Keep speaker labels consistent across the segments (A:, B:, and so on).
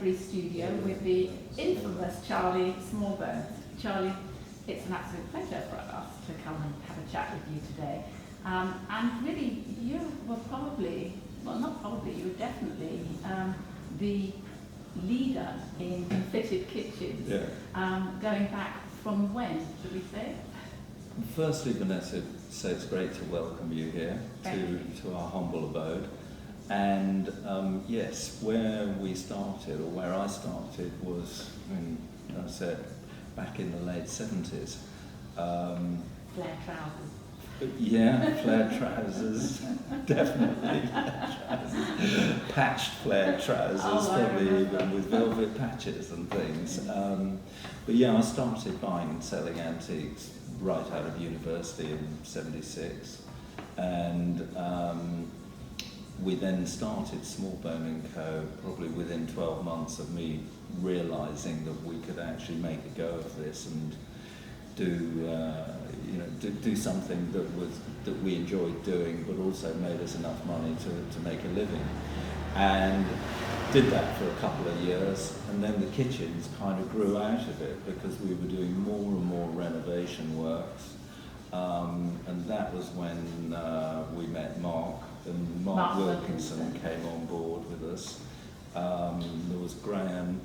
A: Ledbury Studio with the infamous Charlie Smallbone. Charlie, it's an absolute pleasure for us to come and have a chat with you today. And really, you were probably, well not probably, you were definitely the leader in fitted kitchens, going back from when, should we say?
B: Firstly, Vanessa, so it's great to welcome you here to our humble abode. And yes, where we started, or where I started, was, as I said, back in the late 70s.
A: Flare trousers.
B: Yeah, flare trousers, definitely flare trousers. Patched flare trousers, probably even with velvet patches and things. But yeah, I started buying and selling antiques right out of university in '76, and we then started Smallbone & Co. probably within 12 months of me realising that we could actually make a go of this and do something that we enjoyed doing, but also made us enough money to make a living. And did that for a couple of years, and then the kitchens kind of grew out of it because we were doing more and more renovation works. And that was when we met Mark, and Mark Wilkinson came on board with us. There was Graham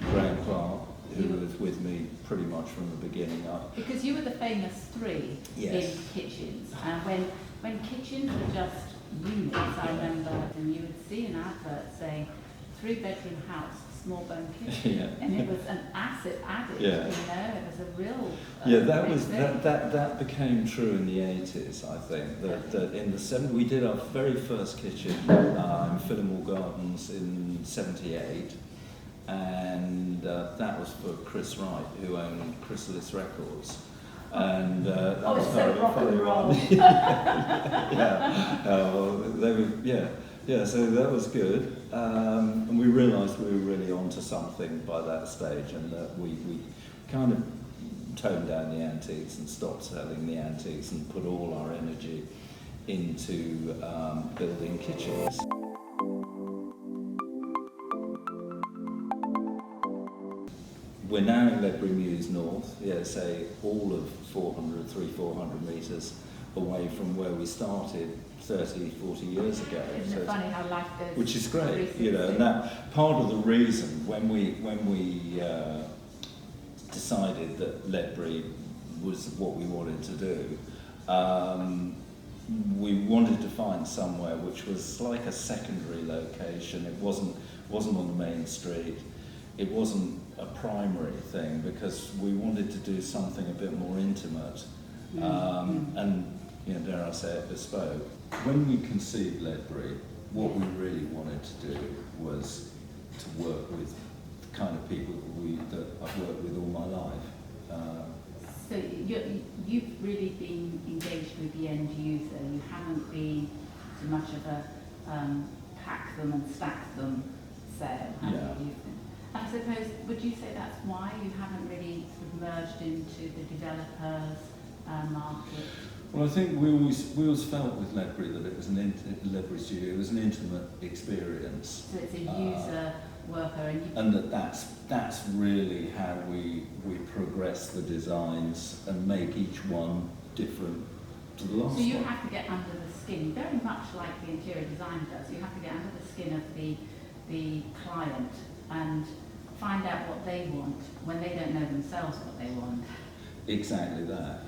B: Clark, who was with me pretty much from the beginning up.
A: Because you were the famous three in kitchens, and when kitchens were just units, I remember, and you would see an advert saying 3-bedroom house, Smallbone kitchen, and it was an asset added. You know, it was a real.
B: That became true in the 80s. I think that in the 70s we did our very first kitchen in Fillmore Gardens in '78. And that was for Chris Wright, who owned Chrysalis Records. And that was
A: so rock and roll.
B: So that was good. And we realised we were really onto something by that stage, and that we kind of toned down the antiques and stopped selling the antiques and put all our energy into building kitchens. We're now in Ledbury Mews North, say all of 400 metres away from where we started 30, 40 years ago.
A: Isn't it funny how life goes?
B: Which is great, and that part of the reason when we decided that Ledbury was what we wanted to do, we wanted to find somewhere which was like a secondary location. It wasn't on the main street. It wasn't a primary thing, because we wanted to do something a bit more intimate, and dare I say it, bespoke. When we conceived Ledbury, what we really wanted to do was to work with the kind of people that I've worked with all my life.
A: So you've really been engaged with the end user. You haven't been so much of a pack them and stack them sale, have you? I suppose, would you say that's why you haven't really sort of merged into the developers market?
B: Well, I think we always felt with Ledbury that it was Ledbury Studio. It was an intimate experience.
A: So it's a user worker,
B: and that's really how we progress the designs and make each one different to the last one.
A: So you have to get under the skin, very much like the interior design does. You have to get under the skin of the client and find out what they want when they don't know themselves what they want.
B: Exactly that,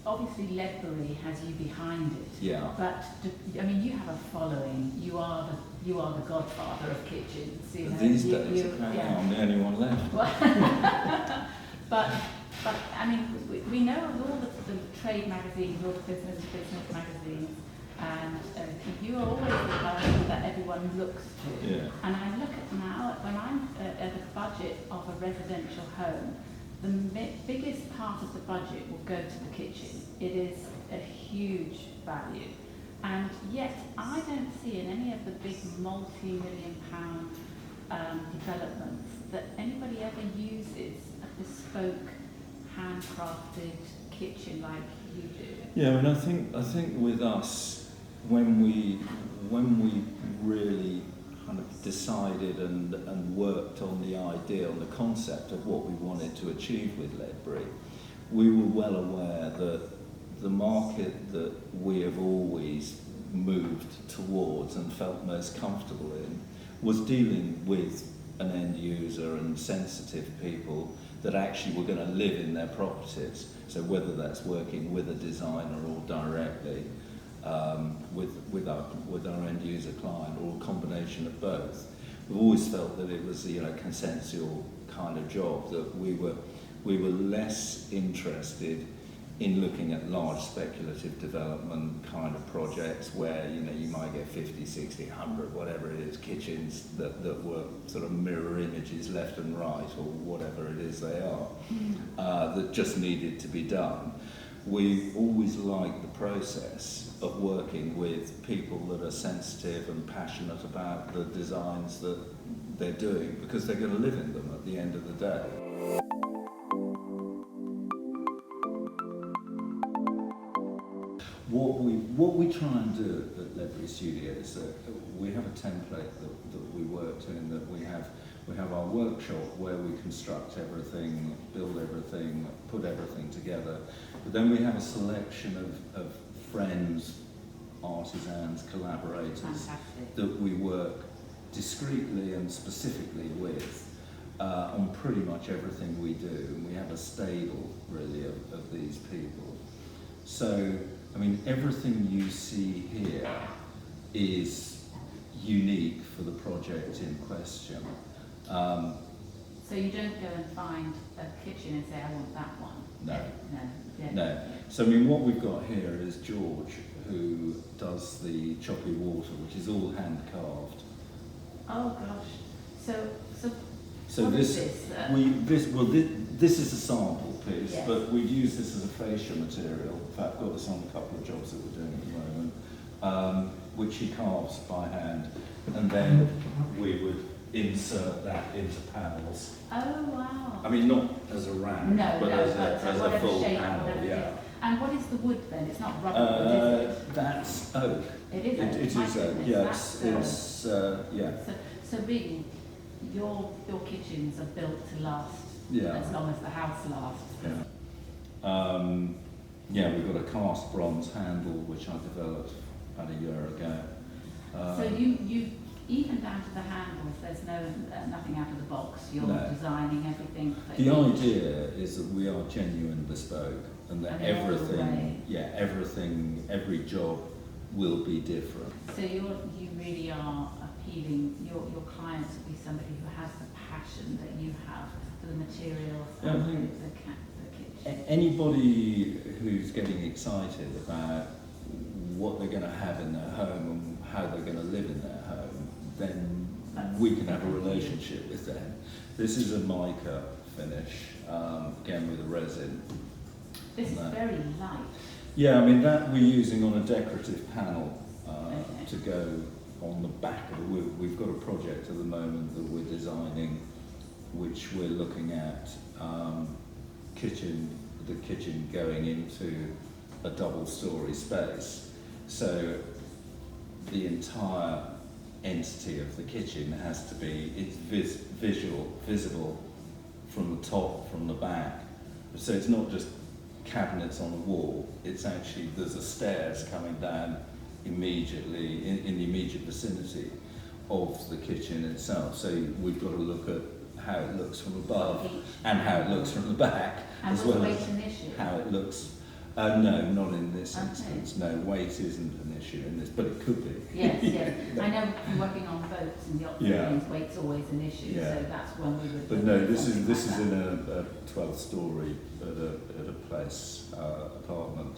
A: Obviously Ledbury has you behind it. But I mean, you have a following. You are the godfather of kitchens.
B: These days, apparently I'm the only one left.
A: but I mean, we know all the trade magazines, all the business magazines, and you are always the person that everyone looks to. And I look at now, when I'm at the budget of a residential home, the biggest part of the budget will go to the kitchen. It is a huge value. And yet, I don't see in any of the big multi-million-pound developments that anybody ever uses a bespoke, handcrafted kitchen like you do.
B: And I think with us, when we really kind of decided and worked on the idea, on the concept of what we wanted to achieve with Ledbury, we were well aware that the market that we have always moved towards and felt most comfortable in was dealing with an end user and sensitive people that actually were going to live in their properties. So whether that's working with a designer or directly with our end user client, or a combination of both, we've always felt that it was a consensual kind of job, that we were less interested in looking at large speculative development kind of projects where you might get 50, 60, 100, whatever it is, kitchens that were sort of mirror images left and right, or whatever it is they are, that just needed to be done. We always liked the process of working with people that are sensitive and passionate about the designs that they're doing, because they're going to live in them at the end of the day. What we try and do at Ledbury Studio is that we have a template that we work to, in that we have our workshop where we construct everything, build everything, put everything together. But then we have a selection of friends, artisans, collaborators. Fantastic. That we work discreetly and specifically with on pretty much everything we do. And we have a stable, really, of these people. So, I mean, everything you see here is unique for the project in question.
A: So you don't go and find a kitchen and say, I want that one?
B: No.
A: No. Yeah.
B: No. So, I mean, what we've got here is George, who does the choppy water, which is all hand carved.
A: Oh gosh. So what
B: this,
A: is this?
B: This is a sample piece,
A: yes.
B: But we'd use this as a fascia material. In fact, I've got this on a couple of jobs that we're doing at the moment, which he carves by hand, and then we would insert that into panels.
A: Oh wow!
B: I mean, not as a ramp, but as a full
A: shape,
B: panel. Yeah.
A: And what is the wood then? It's not rubber wood, is it?
B: That's oak.
A: It is oak.
B: It is oak. Yes, it's yeah.
A: So really, your kitchens are built to last as long as the house lasts.
B: Yeah. Yeah, we've got a cast bronze handle which I developed about a year ago.
A: So you even down to the handles, there's nothing out of the box. You're designing everything.
B: The idea is that we are genuine bespoke, and that every job will be different.
A: So you really are appealing. Your clients will be somebody who has the passion that you have for the materials and the kitchen.
B: Anybody who's getting excited about what they're going to have in their home and how they're going to live in their home, then we can have a relationship with them. This is a mica finish, again with a resin.
A: This is very light.
B: Yeah, I mean that we're using on a decorative panel to go on the back of the wood. We've got a project at the moment that we're designing, which we're looking at the kitchen going into a double-storey space. So the entire entity of the kitchen has to be, it's visible from the top, from the back. So it's not just cabinets on a wall, it's actually, there's a stairs coming down immediately, in the immediate vicinity of the kitchen itself. So we've got to look at how it looks from above and how it looks from the back, as well as how it looks. No, not in this instance. No, weight isn't an issue in this, but it could be.
A: Yes, yes. I know from working on boats and yachts, weight's always an issue, so that's when we would.
B: But no, this is in a 12-storey at a place apartment.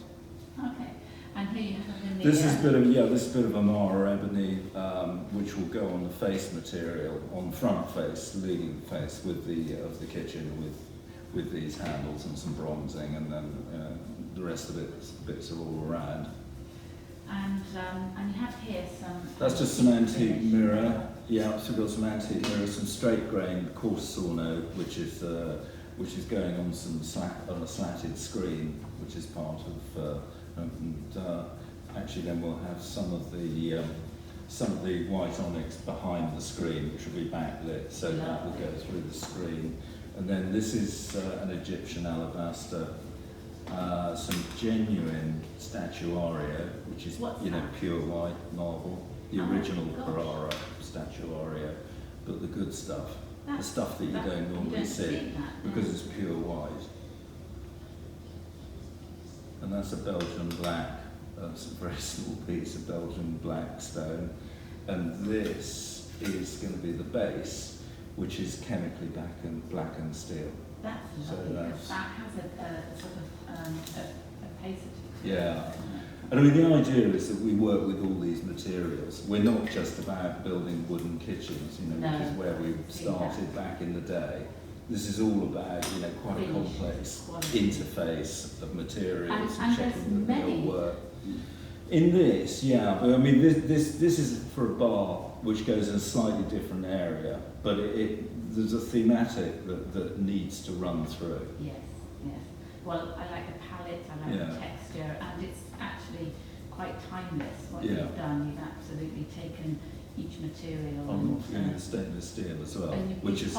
A: Okay, and here you have the.
B: This is a bit of Amara ebony, which will go on the face material, on the front face, leading face with the kitchen with these handles and some bronzing, and then the rest of bits are all around.
A: And you have here some.
B: That's just some antique mirror. Yeah, so we've got some antique mirror, some straight grain coarse sawn oak, which is going on on a slatted screen, which is part of. Actually, then we'll have some of the some of the white onyx behind the screen, which will be backlit, so that will go through the screen. And then this is an Egyptian alabaster, some genuine statuario, which is pure white marble, the original Carrara statuario, but the good stuff, the stuff that you don't normally see, because it's pure white. And that's a Belgian black, it's a very small piece of Belgian black stone. And this is going to be the base, which is chemically blackened steel.
A: That's lovely, because that has a sort of opacity.
B: Yeah. And I mean, the idea is that we work with all these materials. We're not just about building wooden kitchens, which is where we started back in the day. This is all about, quite a complex interface of materials and checking that they'll work. In this, I mean, this is for a bar which goes in a slightly different area, but there's a thematic that needs to run through.
A: Yes. Well, I like the palette, I like the texture, and it's actually quite timeless what you've done. You've absolutely taken each material.
B: I'm not forgetting the stainless steel as well,
A: which is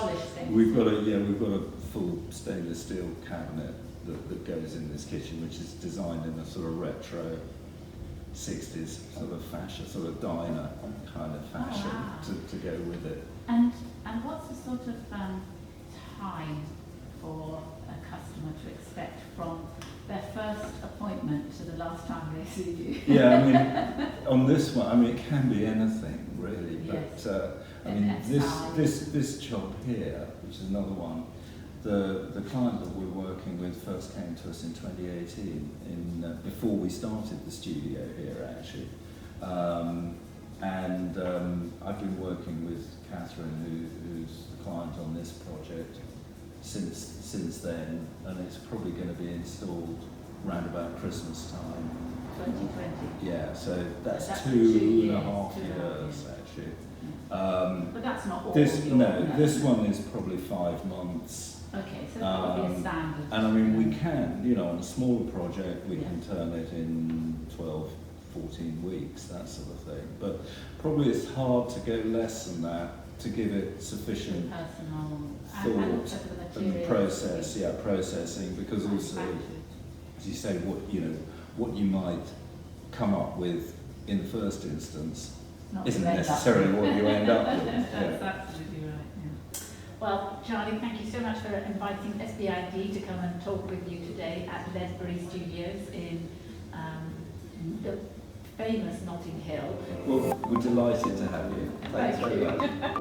B: we've got a full stainless steel cabinet that goes in this kitchen, which is designed in a sort of retro 60s sort of fashion, sort of diner kind of fashion to go with it.
A: And what's the sort of time for a customer to expect from their first appointment to the last time they see you?
B: Yeah, I mean, on this one, I mean, it can be anything really, but I mean, this job here, which is another one, the client that we're working with first came to us in 2018, before we started the studio here actually, and I've been working with Catherine, who's the client on this project, since then, and it's probably going to be installed round about Christmas time.
A: 2020.
B: Yeah, so that's 2.5 years actually.
A: But that's not all.
B: This one is probably 5 months.
A: Okay, so probably a standard.
B: And I mean, we can, on a smaller project, we can turn it in 12, 14 weeks, that sort of thing. But probably it's hard to go less than that to give it sufficient thought and processing, because also, as you say, what you might come up with in the first instance isn't necessarily what you end up with.
A: That's absolutely right. Yeah. Well, Charlie, thank you so much for inviting SBID to come and talk with you today at Ledbury Studios in the famous Notting Hill.
B: Well, we're delighted to have you. Thanks very much.